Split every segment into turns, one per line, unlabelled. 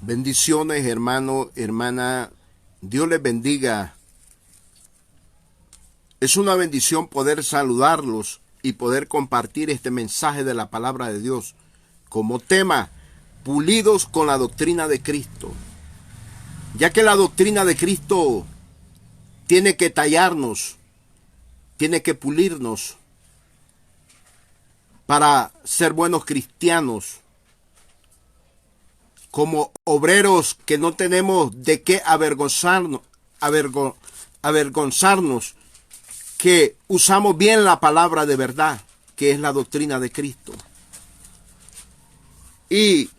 Bendiciones, hermano, hermana. Dios les bendiga. Es una bendición poder saludarlos y poder compartir este mensaje de la palabra de Dios como tema, pulidos con la doctrina de Cristo. Ya que la doctrina de Cristo tiene que tallarnos, tiene que pulirnos para ser buenos cristianos, como obreros que no tenemos de qué avergonzarnos, que usamos bien la palabra de verdad, que es la doctrina de Cristo. Y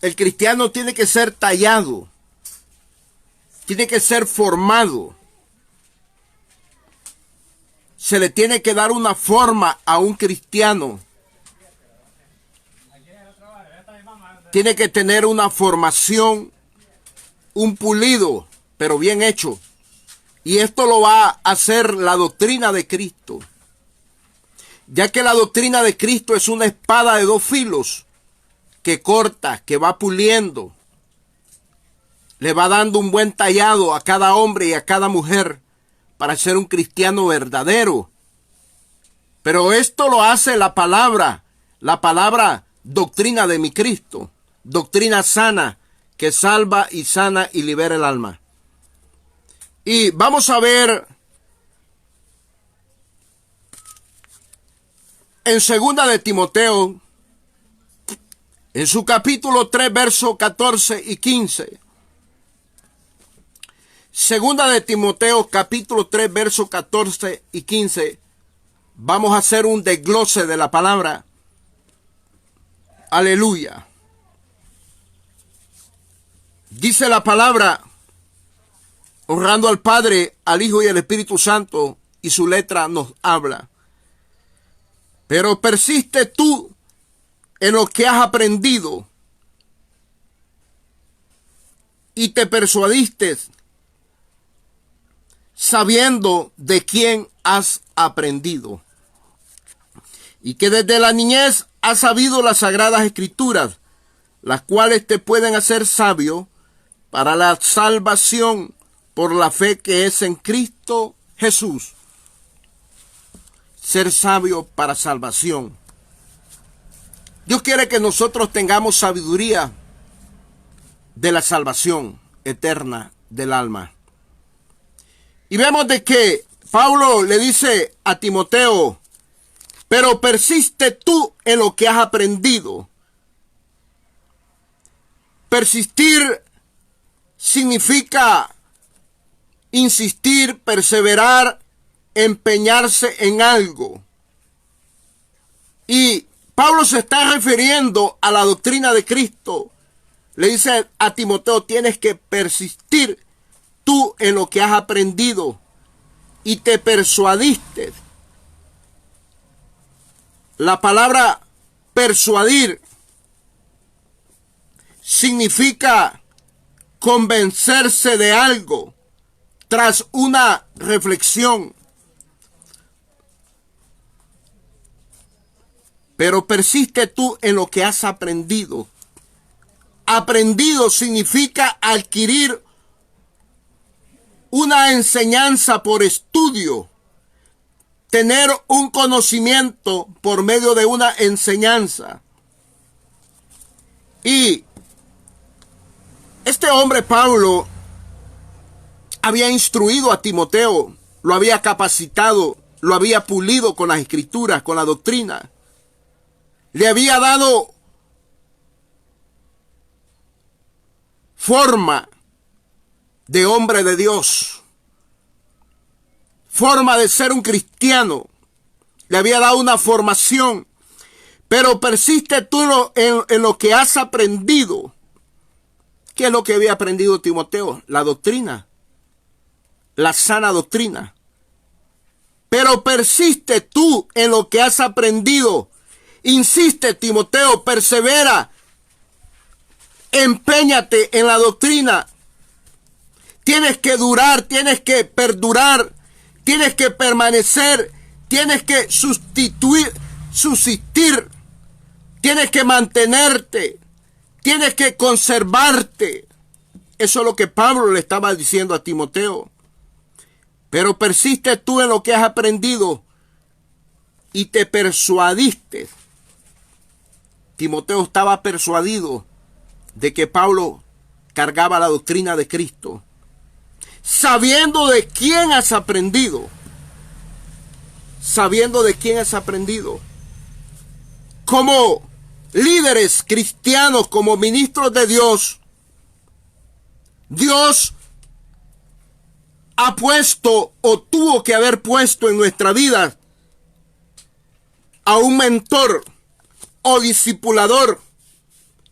el cristiano tiene que ser tallado, tiene que ser formado. Se le tiene que dar una forma a un cristiano. Tiene que tener una formación, un pulido, pero bien hecho. Y esto lo va a hacer la doctrina de Cristo. Ya que la doctrina de Cristo es una espada de dos filos que corta, que va puliendo. Le va dando un buen tallado a cada hombre y a cada mujer para ser un cristiano verdadero. Pero esto lo hace la palabra doctrina de mi Cristo. Doctrina sana que salva y sana y libera el alma. Y vamos a ver en 2 de Timoteo, en su capítulo 3, versos 14 y 15. 2 de Timoteo, capítulo 3, versos 14 y 15. Vamos a hacer un desglose de la palabra. Aleluya. Dice la palabra, honrando al Padre, al Hijo y al Espíritu Santo, y su letra nos habla. Pero persiste tú en lo que has aprendido y te persuadiste, sabiendo de quién has aprendido, y que desde la niñez has sabido las sagradas escrituras, las cuales te pueden hacer sabio para la salvación por la fe que es en Cristo Jesús. Ser sabio para salvación. Dios quiere que nosotros tengamos sabiduría de la salvación eterna del alma. Y vemos de que Pablo le dice a Timoteo, pero persiste tú en lo que has aprendido. Persistir significa insistir, perseverar, empeñarse en algo. Y Pablo se está refiriendo a la doctrina de Cristo. Le dice a Timoteo, tienes que persistir tú en lo que has aprendido y te persuadiste. La palabra persuadir significa convencerse de algo tras una reflexión. Pero persiste tú en lo que has aprendido. Aprendido significa adquirir una enseñanza por estudio, tener un conocimiento por medio de una enseñanza. Y este hombre Pablo había instruido a Timoteo, lo había capacitado, lo había pulido con las escrituras, con la doctrina. Le había dado forma de hombre de Dios, forma de ser un cristiano. Le había dado una formación. Pero persiste tú en lo que has aprendido. ¿Qué es lo que había aprendido Timoteo? La doctrina, la sana doctrina. Pero persiste tú en lo que has aprendido. Insiste, Timoteo, persevera. Empeñate en la doctrina. Tienes que durar, tienes que perdurar, tienes que permanecer, tienes que subsistir, tienes que mantenerte, Tienes que conservarte. Eso es lo que Pablo le estaba diciendo a Timoteo. Pero persiste tú en lo que has aprendido y te persuadiste. Timoteo estaba persuadido de que Pablo cargaba la doctrina de Cristo. Sabiendo de quién has aprendido. Sabiendo de quién has aprendido. Como líderes cristianos, como ministros de Dios, Dios ha puesto o tuvo que haber puesto en nuestra vida a un mentor o discipulador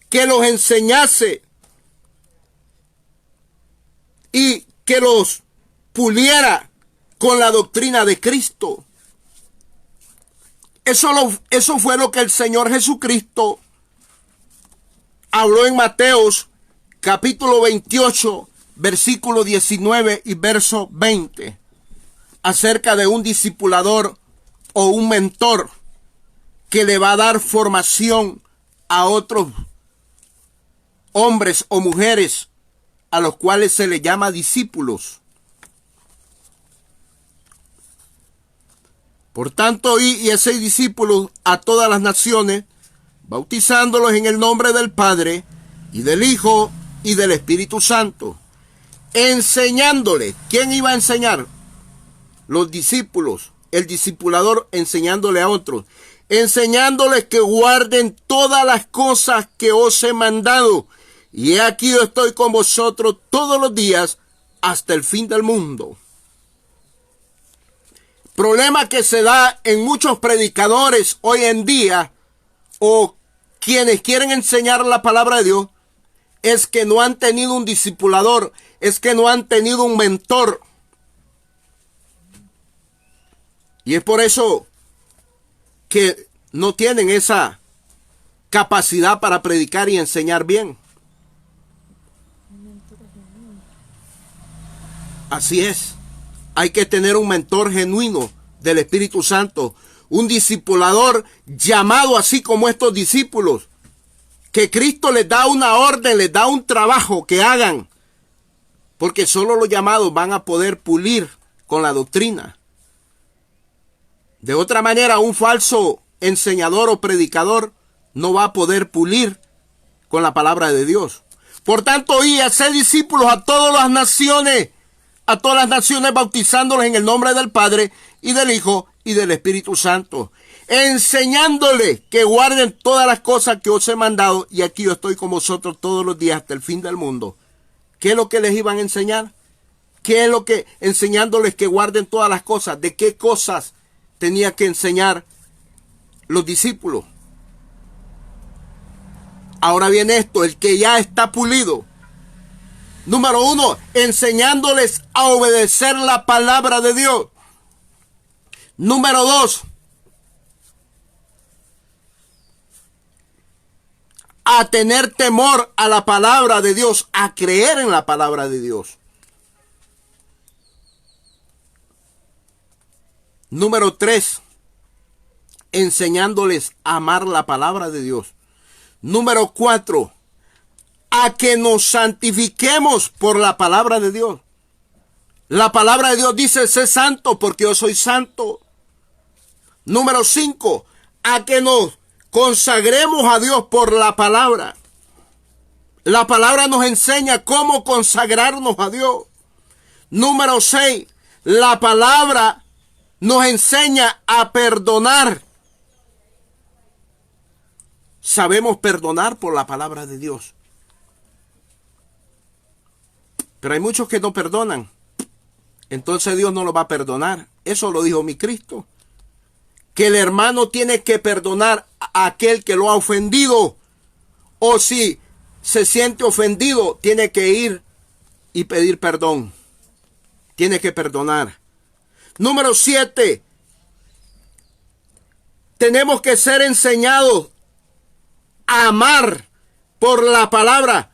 que los enseñase y que los puliera con la doctrina de Cristo. Eso fue lo que el Señor Jesucristo habló en Mateos capítulo 28, versículo 19 y verso 20, acerca de un discipulador o un mentor que le va a dar formación a otros hombres o mujeres a los cuales se le llama discípulos. Por tanto, y ese discípulos a todas las naciones, bautizándolos en el nombre del Padre y del Hijo y del Espíritu Santo, enseñándoles. ¿Quién iba a enseñar? Los discípulos, el discipulador enseñándole a otros, enseñándoles que guarden todas las cosas que os he mandado. Y he aquí yo estoy con vosotros todos los días hasta el fin del mundo. Problema que se da en muchos predicadores hoy en día, o quienes quieren enseñar la palabra de Dios, es que no han tenido un discipulador, es que no han tenido un mentor. Y es por eso que no tienen esa capacidad para predicar y enseñar bien. Así es. Hay que tener un mentor genuino del Espíritu Santo, un discipulador llamado así como estos discípulos, que Cristo les da una orden, les da un trabajo que hagan, porque solo los llamados van a poder pulir con la doctrina. De otra manera, un falso enseñador o predicador no va a poder pulir con la palabra de Dios. Por tanto, y hacer discípulos a todas las naciones, bautizándolos en el nombre del Padre y del Hijo y del Espíritu Santo, enseñándoles que guarden todas las cosas que os he mandado, y aquí yo estoy con vosotros todos los días hasta el fin del mundo. ¿Qué es lo que les iban a enseñar? ¿Qué es lo que enseñándoles que guarden todas las cosas? ¿De qué cosas tenía que enseñar los discípulos? Ahora viene esto, el que ya está pulido. Número 1, enseñándoles a obedecer la palabra de Dios. Número 2, a tener temor a la palabra de Dios, a creer en la palabra de Dios. Número 3, enseñándoles a amar la palabra de Dios. Número 4, a que nos santifiquemos por la palabra de Dios. La palabra de Dios dice, sé santo porque yo soy santo. Número 5, a que nos consagremos a Dios por la palabra. La palabra nos enseña cómo consagrarnos a Dios. Número 6, la palabra nos enseña a perdonar. Sabemos perdonar por la palabra de Dios. Pero hay muchos que no perdonan. Entonces Dios no lo va a perdonar. Eso lo dijo mi Cristo. Que el hermano tiene que perdonar a aquel que lo ha ofendido. O si se siente ofendido, tiene que ir y pedir perdón. Tiene que perdonar. Número 7. Tenemos que ser enseñados a amar por la palabra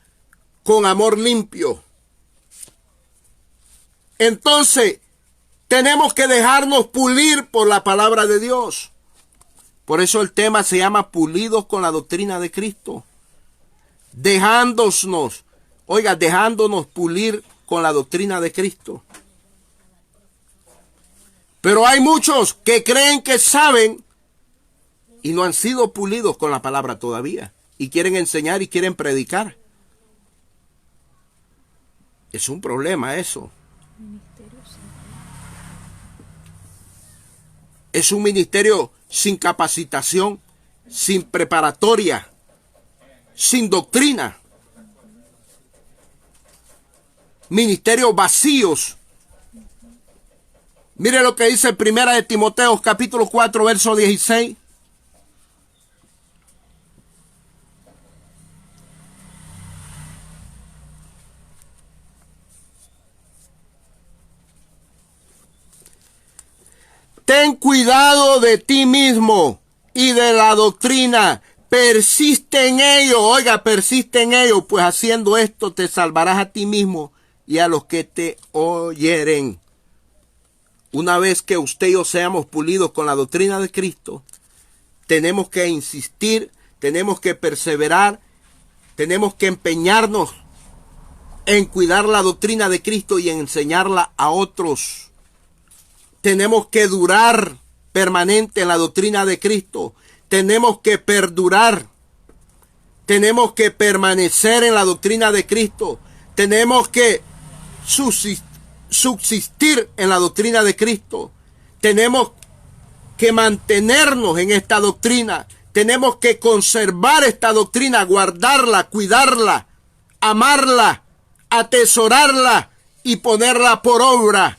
con amor limpio. Entonces, tenemos que dejarnos pulir por la palabra de Dios. Por eso el tema se llama pulidos con la doctrina de Cristo. dejándonos pulir con la doctrina de Cristo. Pero hay muchos que creen que saben y no han sido pulidos con la palabra todavía. Y quieren enseñar y quieren predicar. Es un problema eso. Es un ministerio sin capacitación, sin preparatoria, sin doctrina. Ministerios vacíos. Mire lo que dice 1 de Timoteo, capítulo 4, verso 16. Ten cuidado de ti mismo y de la doctrina. Persiste en ello. Oiga, persiste en ello, pues haciendo esto te salvarás a ti mismo y a los que te oyeren. Una vez que usted y yo seamos pulidos con la doctrina de Cristo, tenemos que insistir, tenemos que perseverar, tenemos que empeñarnos en cuidar la doctrina de Cristo y en enseñarla a otros. Tenemos que durar permanente en la doctrina de Cristo. Tenemos que perdurar. Tenemos que permanecer en la doctrina de Cristo. Tenemos que subsistir en la doctrina de Cristo. Tenemos que mantenernos en esta doctrina. Tenemos que conservar esta doctrina, guardarla, cuidarla, amarla, atesorarla y ponerla por obra.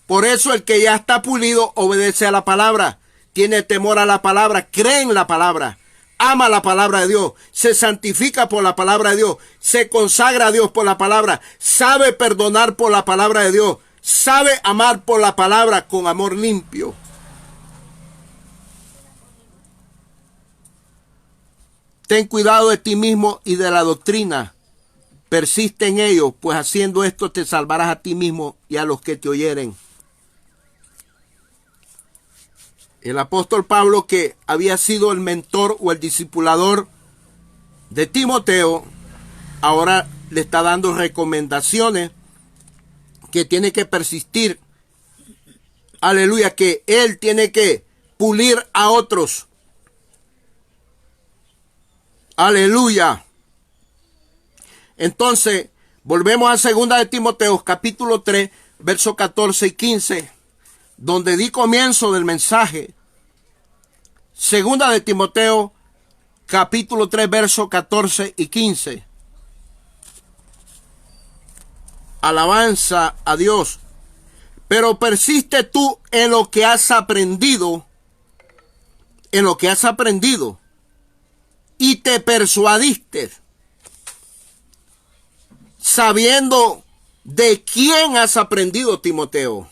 Por eso el que ya está pulido obedece a la palabra, tiene temor a la palabra, cree en la palabra, ama la palabra de Dios, se santifica por la palabra de Dios, se consagra a Dios por la palabra, sabe perdonar por la palabra de Dios, sabe amar por la palabra con amor limpio. Ten cuidado de ti mismo y de la doctrina. Persiste en ello, pues haciendo esto te salvarás a ti mismo y a los que te oyeren. El apóstol Pablo, que había sido el mentor o el discipulador de Timoteo, ahora le está dando recomendaciones que tiene que persistir. Aleluya, que él tiene que pulir a otros. Aleluya. Entonces, volvemos a 2 de Timoteo, capítulo 3, versos 14 y 15, donde di comienzo del mensaje. 2 de Timoteo, capítulo 3, versos 14 y 15. Alabanza a Dios. Pero persiste tú en lo que has aprendido, y te persuadiste, sabiendo de quién has aprendido, Timoteo.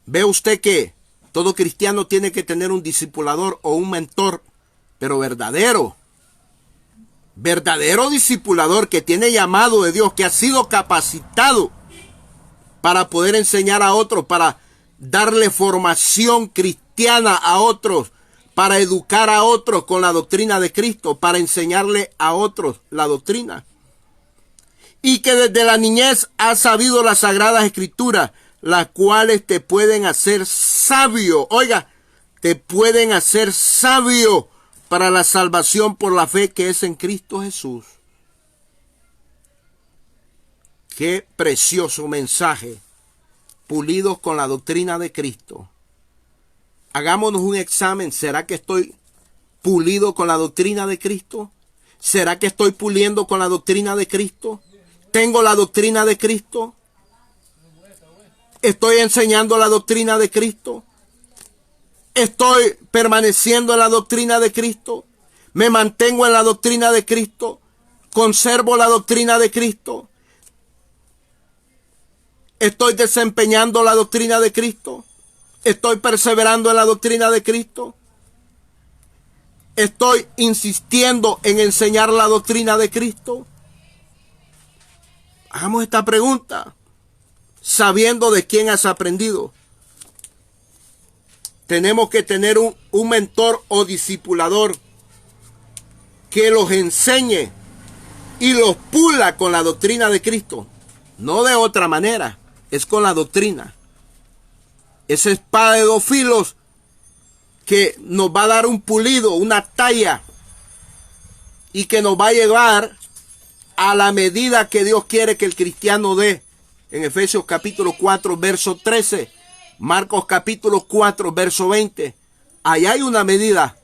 Ve usted que todo cristiano tiene que tener un discipulador o un mentor, pero verdadero discipulador que tiene llamado de Dios, que ha sido capacitado para poder enseñar a otros, para darle formación cristiana a otros, para educar a otros con la doctrina de Cristo, para enseñarle a otros la doctrina. Y que desde la niñez has sabido las sagradas escrituras, las cuales te pueden hacer sabio. Oiga, te pueden hacer sabio para la salvación por la fe que es en Cristo Jesús. Qué precioso mensaje. Pulidos con la doctrina de Cristo. Hagámonos un examen. ¿Será que estoy pulido con la doctrina de Cristo? ¿Será que estoy puliendo con la doctrina de Cristo? ¿Tengo la doctrina de Cristo? ¿Estoy enseñando la doctrina de Cristo? ¿Estoy permaneciendo en la doctrina de Cristo? ¿Me mantengo en la doctrina de Cristo? ¿Conservo la doctrina de Cristo? ¿Estoy desempeñando la doctrina de Cristo? ¿Estoy perseverando en la doctrina de Cristo? ¿Estoy insistiendo en enseñar la doctrina de Cristo? Hagamos esta pregunta, sabiendo de quién has aprendido. Tenemos que tener un mentor o discipulador que los enseñe y los pula con la doctrina de Cristo. No de otra manera, es con la doctrina. Esa espada de dos filos que nos va a dar un pulido, una talla, y que nos va a llevar a la medida que Dios quiere que el cristiano dé. En Efesios capítulo 4, verso 13, Marcos capítulo 4, verso 20. Allá hay una medida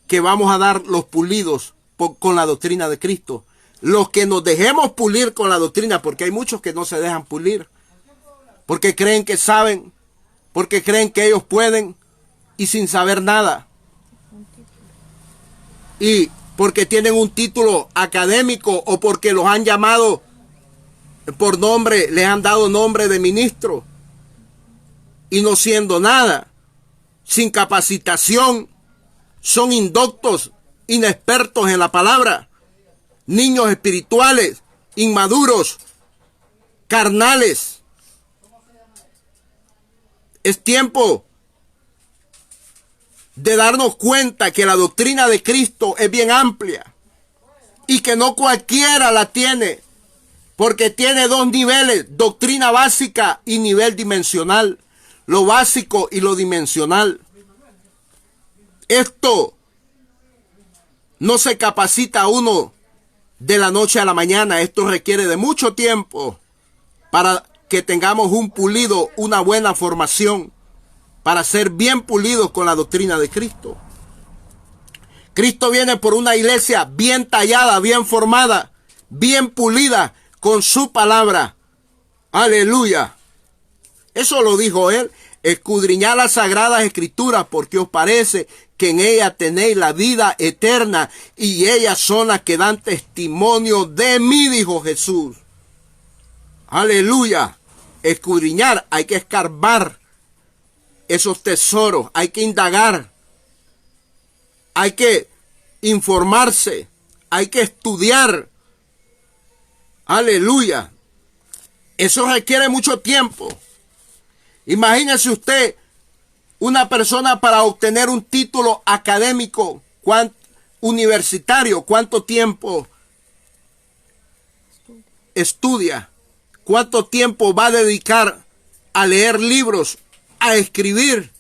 que vamos a dar los pulidos con la doctrina de Cristo. Los que nos dejemos pulir con la doctrina, porque hay muchos que no se dejan pulir, porque creen que saben, porque creen que ellos pueden y sin saber nada. Y porque tienen un título académico o porque los han llamado por nombre, les han dado nombre de ministro y no siendo nada, sin capacitación, son indoctos, inexpertos en la palabra, niños espirituales, inmaduros, carnales. Es tiempo de darnos cuenta que la doctrina de Cristo es bien amplia y que no cualquiera la tiene, porque tiene dos niveles, doctrina básica y nivel dimensional, lo básico y lo dimensional. Esto no se capacita uno de la noche a la mañana, esto requiere de mucho tiempo para que tengamos un pulido, una buena formación, para ser bien pulidos con la doctrina de Cristo. Cristo viene por una iglesia bien tallada, bien formada, bien pulida con su palabra. Aleluya. Eso lo dijo él. Escudriñad las sagradas escrituras, porque os parece que en ellas tenéis la vida eterna, y ellas son las que dan testimonio de mí, dijo Jesús. Aleluya. Escudriñar, hay que escarbar esos tesoros, hay que indagar, hay que informarse, hay que estudiar. Aleluya. Eso requiere mucho tiempo. Imagínese usted una persona para obtener un título académico universitario, ¿cuánto tiempo estudia? ¿Cuánto tiempo va a dedicar a leer libros, a escribir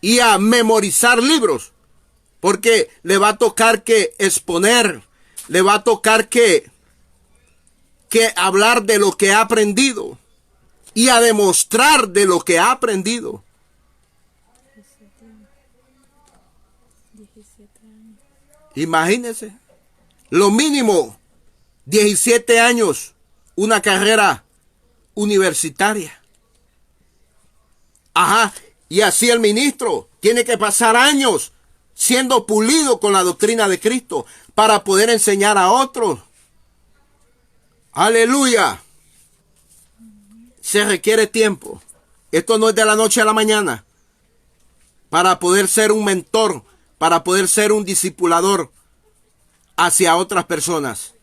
y a memorizar libros? Porque le va a tocar que exponer, le va a tocar que hablar de lo que ha aprendido y a demostrar de lo que ha aprendido. Imagínense, lo mínimo 17 años, una carrera universitaria. Ajá, y así el ministro tiene que pasar años siendo pulido con la doctrina de Cristo para poder enseñar a otros. Aleluya. Se requiere tiempo. Esto no es de la noche a la mañana. Para poder ser un mentor, para poder ser un discipulador hacia otras personas.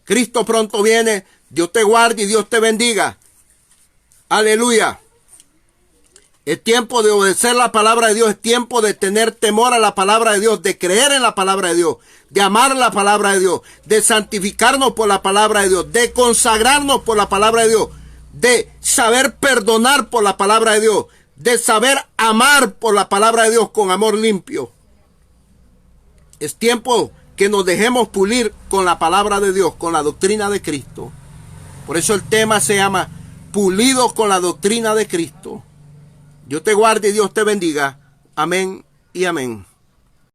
Cristo pronto viene. Dios te guarde y Dios te bendiga. Aleluya. Es tiempo de obedecer la palabra de Dios. Es tiempo de tener temor a la palabra de Dios, de creer en la palabra de Dios, de amar la palabra de Dios, de santificarnos por la palabra de Dios, de consagrarnos por la palabra de Dios, de saber perdonar por la palabra de Dios, de saber amar por la palabra de Dios con amor limpio. Es tiempo que nos dejemos pulir con la palabra de Dios, con la doctrina de Cristo. Por eso el tema se llama Pulidos con la doctrina de Cristo. Dios te guarde y Dios te bendiga. Amén y amén.